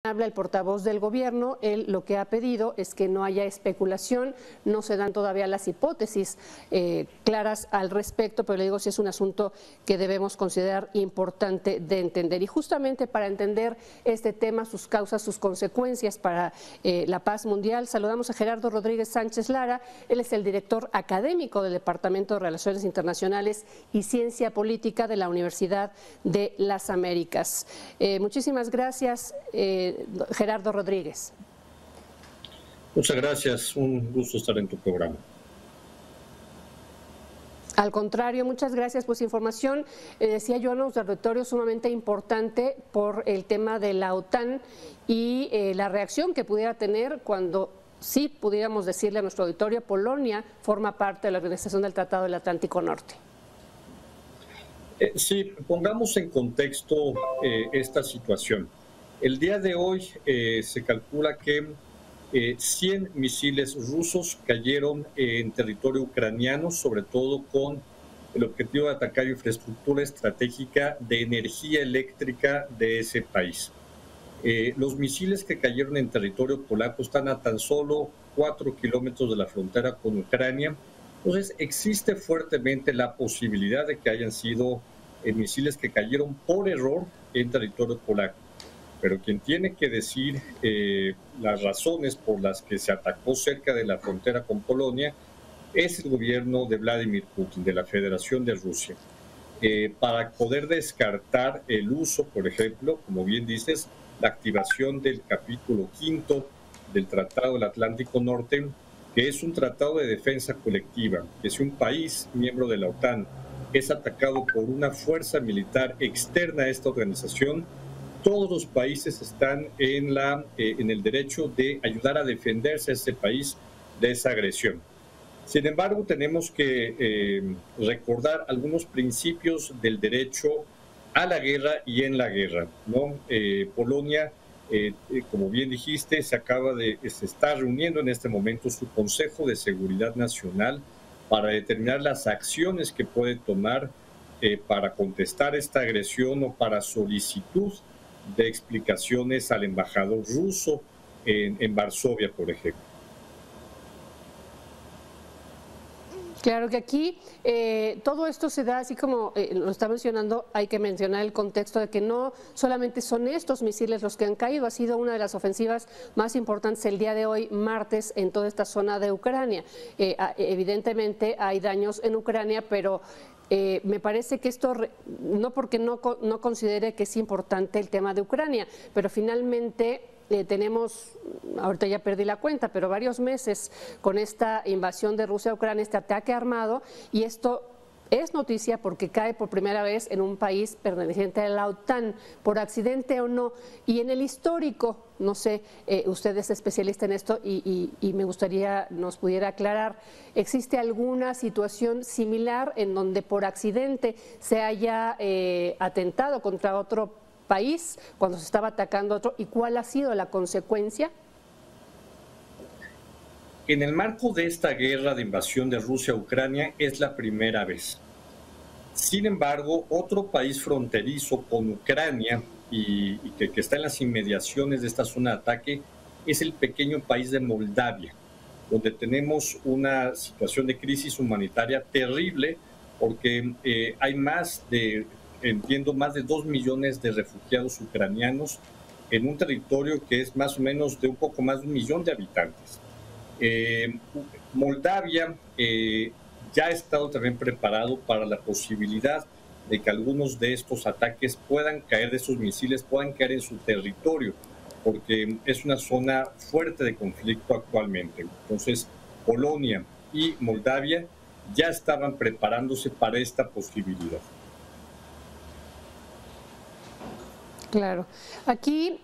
Habla el portavoz del gobierno, él lo que ha pedido es que no haya especulación, no se dan todavía las hipótesis claras al respecto, pero le digo si es un asunto que debemos considerar importante de entender. Y justamente para entender este tema, sus causas, sus consecuencias para la paz mundial, saludamos a Gerardo Rodríguez Sánchez Lara, él es el director académico del Departamento de Relaciones Internacionales y Ciencia Política de la Universidad de las Américas. Muchísimas gracias. Gerardo Rodríguez. Muchas gracias, un gusto estar en tu programa. Al contrario, muchas gracias. Pues información, decía yo, en un territorio sumamente importante por el tema de la OTAN y la reacción que pudiera tener cuando sí pudiéramos decirle a nuestro auditorio, Polonia forma parte de la Organización del Tratado del Atlántico Norte. Sí, pongamos en contexto esta situación. El día de hoy se calcula que 100 misiles rusos cayeron en territorio ucraniano, sobre todo con el objetivo de atacar infraestructura estratégica de energía eléctrica de ese país. Los misiles que cayeron en territorio polaco están a tan solo 4 kilómetros de la frontera con Ucrania. Entonces existe fuertemente la posibilidad de que hayan sido misiles que cayeron por error en territorio polaco. Pero quien tiene que decir las razones por las que se atacó cerca de la frontera con Polonia es el gobierno de Vladimir Putin, de la Federación de Rusia. Para poder descartar el uso, por ejemplo, como bien dices, la activación del capítulo 5 del Tratado del Atlántico Norte, que es un tratado de defensa colectiva, que si un país miembro de la OTAN es atacado por una fuerza militar externa a esta organización, todos los países están en el derecho de ayudar a defenderse a este país de esa agresión. Sin embargo, tenemos que recordar algunos principios del derecho a la guerra y en la guerra, ¿no? Polonia, como bien dijiste, se está reuniendo en este momento su Consejo de Seguridad Nacional para determinar las acciones que puede tomar para contestar esta agresión o para solicitud de explicaciones al embajador ruso en Varsovia, por ejemplo. Claro que aquí todo esto se da, así como lo está mencionando, hay que mencionar el contexto de que no solamente son estos misiles los que han caído, ha sido una de las ofensivas más importantes el día de hoy, martes, en toda esta zona de Ucrania. Evidentemente hay daños en Ucrania, pero me parece que esto, no porque no considere que es importante el tema de Ucrania, pero finalmente tenemos, ahorita ya perdí la cuenta, pero varios meses con esta invasión de Rusia a Ucrania, este ataque armado, y esto es noticia porque cae por primera vez en un país perteneciente a la OTAN, por accidente o no, y en el histórico, no sé, usted es especialista en esto y me gustaría nos pudiera aclarar, ¿existe alguna situación similar en donde por accidente se haya atentado contra otro país cuando se estaba atacando a otro, y cuál ha sido la consecuencia? En el marco de esta guerra de invasión de Rusia a Ucrania es la primera vez. Sin embargo, otro país fronterizo con Ucrania y que está en las inmediaciones de esta zona de ataque es el pequeño país de Moldavia, donde tenemos una situación de crisis humanitaria terrible porque hay más de 2 millones de refugiados ucranianos en un territorio que es más o menos de un poco más de 1 millón de habitantes. Moldavia ya ha estado también preparado para la posibilidad de que algunos de estos ataques puedan caer, de esos misiles puedan caer en su territorio, porque es una zona fuerte de conflicto actualmente. Entonces, Polonia y Moldavia ya estaban preparándose para esta posibilidad. Claro. Aquí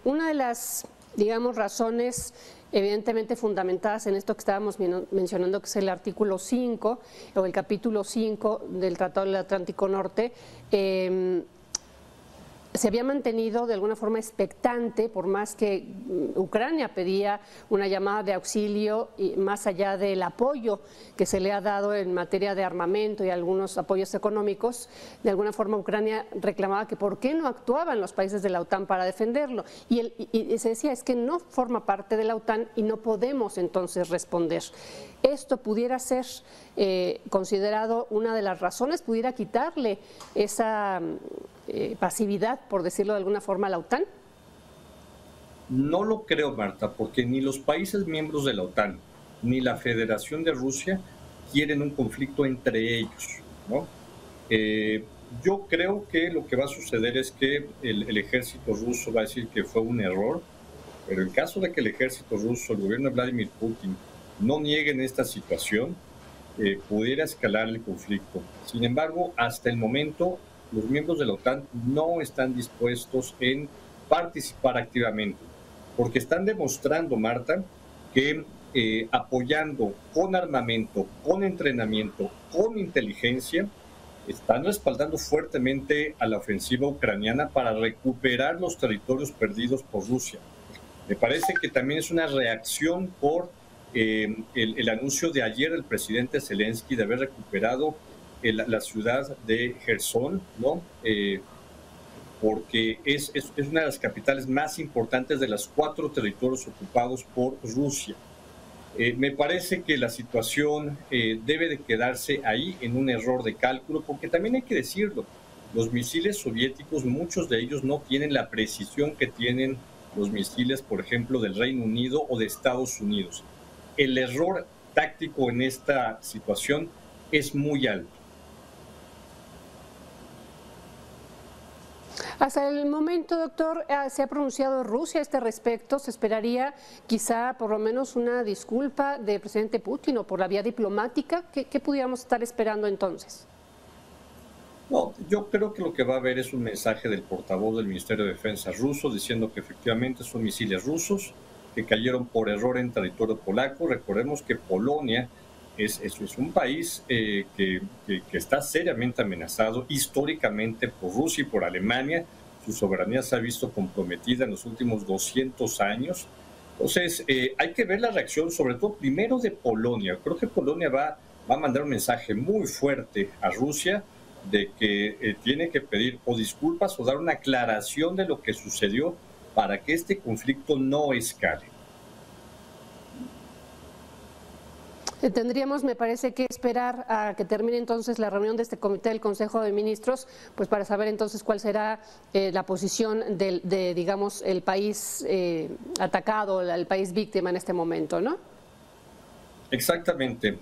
una de las, digamos, razones evidentemente fundamentadas en esto que estábamos mencionando, que es el artículo 5 o el capítulo 5 del Tratado del Atlántico Norte, se había mantenido de alguna forma expectante, por más que Ucrania pedía una llamada de auxilio, y más allá del apoyo que se le ha dado en materia de armamento y algunos apoyos económicos. De alguna forma Ucrania reclamaba que por qué no actuaban los países de la OTAN para defenderlo, y se decía es que no forma parte de la OTAN y no podemos entonces responder. Esto pudiera ser considerado una de las razones, pudiera quitarle esa pasividad, por decirlo de alguna forma, a la OTAN. No lo creo, Marta, porque ni los países miembros de la OTAN ni la Federación de Rusia quieren un conflicto entre ellos, ¿no? Yo creo que lo que va a suceder es que el ejército ruso va a decir que fue un error, pero en caso de que el ejército ruso, el gobierno de Vladimir Putin, no nieguen esta situación, pudiera escalar el conflicto. Sin embargo, hasta el momento, los miembros de la OTAN no están dispuestos en participar activamente, porque están demostrando, Marta, que apoyando con armamento, con entrenamiento, con inteligencia, están respaldando fuertemente a la ofensiva ucraniana para recuperar los territorios perdidos por Rusia. Me parece que también es una reacción por el anuncio de ayer del presidente Zelensky de haber recuperado la ciudad de Gerson, ¿no? Porque es una de las capitales más importantes de los 4 territorios ocupados por Rusia. Me parece que la situación debe de quedarse ahí en un error de cálculo, porque también hay que decirlo, los misiles soviéticos, muchos de ellos no tienen la precisión que tienen los misiles, por ejemplo, del Reino Unido o de Estados Unidos. El error táctico en esta situación es muy alto. Hasta el momento, doctor, ¿se ha pronunciado Rusia a este respecto? ¿Se esperaría quizá por lo menos una disculpa del presidente Putin o por la vía diplomática? ¿Qué pudiéramos estar esperando entonces? No, yo creo que lo que va a haber es un mensaje del portavoz del Ministerio de Defensa ruso diciendo que efectivamente son misiles rusos que cayeron por error en territorio polaco. Recordemos que Polonia es un país que está seriamente amenazado históricamente por Rusia y por Alemania. Su soberanía se ha visto comprometida en los últimos 200 años. Entonces, hay que ver la reacción, sobre todo primero de Polonia. Creo que Polonia va a mandar un mensaje muy fuerte a Rusia de que tiene que pedir o disculpas o dar una aclaración de lo que sucedió para que este conflicto no escale. Tendríamos, me parece, que esperar a que termine entonces la reunión de este comité del Consejo de Ministros, pues para saber entonces cuál será la posición de, digamos, el país atacado, el país víctima en este momento, ¿no? Exactamente.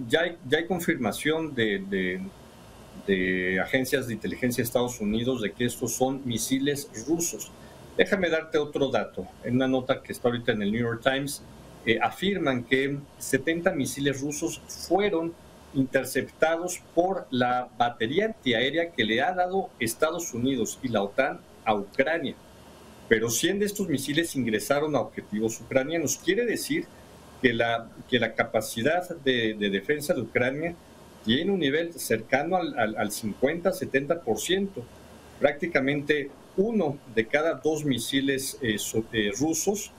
Ya hay confirmación de agencias de inteligencia de Estados Unidos de que estos son misiles rusos. Déjame darte otro dato. En una nota que está ahorita en el New York Times, afirman que 70 misiles rusos fueron interceptados por la batería antiaérea que le ha dado Estados Unidos y la OTAN a Ucrania. Pero 100 de estos misiles ingresaron a objetivos ucranianos. Quiere decir que la capacidad de defensa de Ucrania tiene un nivel cercano al 50-70%. Prácticamente 1 de cada 2 misiles rusos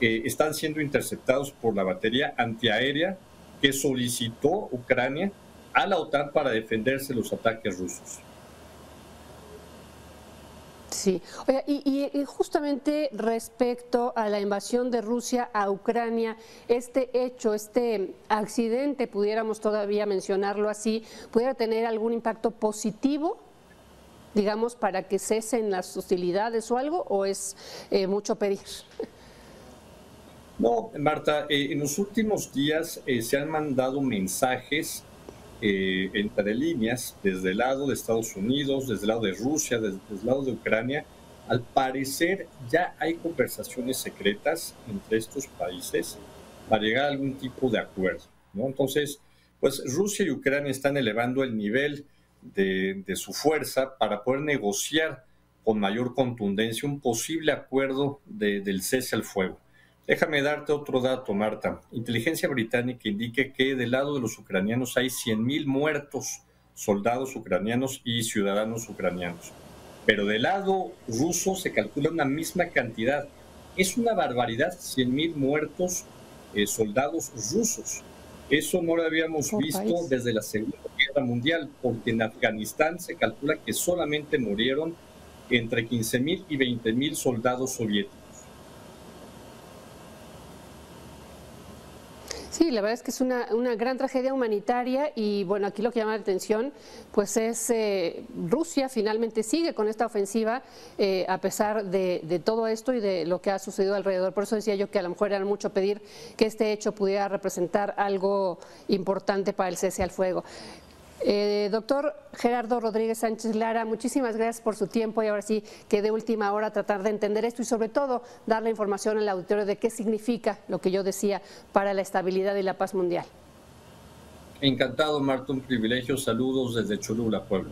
están siendo interceptados por la batería antiaérea que solicitó Ucrania a la OTAN para defenderse de los ataques rusos. Sí, oiga, y justamente respecto a la invasión de Rusia a Ucrania, este hecho, este accidente, pudiéramos todavía mencionarlo así, ¿pudiera tener algún impacto positivo, digamos, para que cesen las hostilidades o algo, o es mucho pedir? No, Marta, en los últimos días se han mandado mensajes entre líneas desde el lado de Estados Unidos, desde el lado de Rusia, desde el lado de Ucrania. Al parecer ya hay conversaciones secretas entre estos países para llegar a algún tipo de acuerdo, ¿no? Entonces, pues Rusia y Ucrania están elevando el nivel de su fuerza para poder negociar con mayor contundencia un posible acuerdo del cese al fuego. Déjame darte otro dato, Marta. Inteligencia británica indica que del lado de los ucranianos hay 100,000 muertos, soldados ucranianos y ciudadanos ucranianos. pero del lado ruso se calcula una misma cantidad. Es una barbaridad, 100.000 muertos soldados rusos. Eso no lo habíamos visto desde la Segunda Guerra Mundial, porque en Afganistán se calcula que solamente murieron entre 15.000 y 20.000 soldados soviéticos. Sí, la verdad es que es una gran tragedia humanitaria y bueno, aquí lo que llama la atención pues es Rusia finalmente sigue con esta ofensiva a pesar de todo esto y de lo que ha sucedido alrededor. Por eso decía yo que a lo mejor era mucho pedir que este hecho pudiera representar algo importante para el cese al fuego. Doctor Gerardo Rodríguez Sánchez Lara, muchísimas gracias por su tiempo y ahora sí que de última hora tratar de entender esto y sobre todo dar la información al auditorio de qué significa lo que yo decía para la estabilidad y la paz mundial. Encantado, Marta, un privilegio. Saludos desde Cholula, Puebla.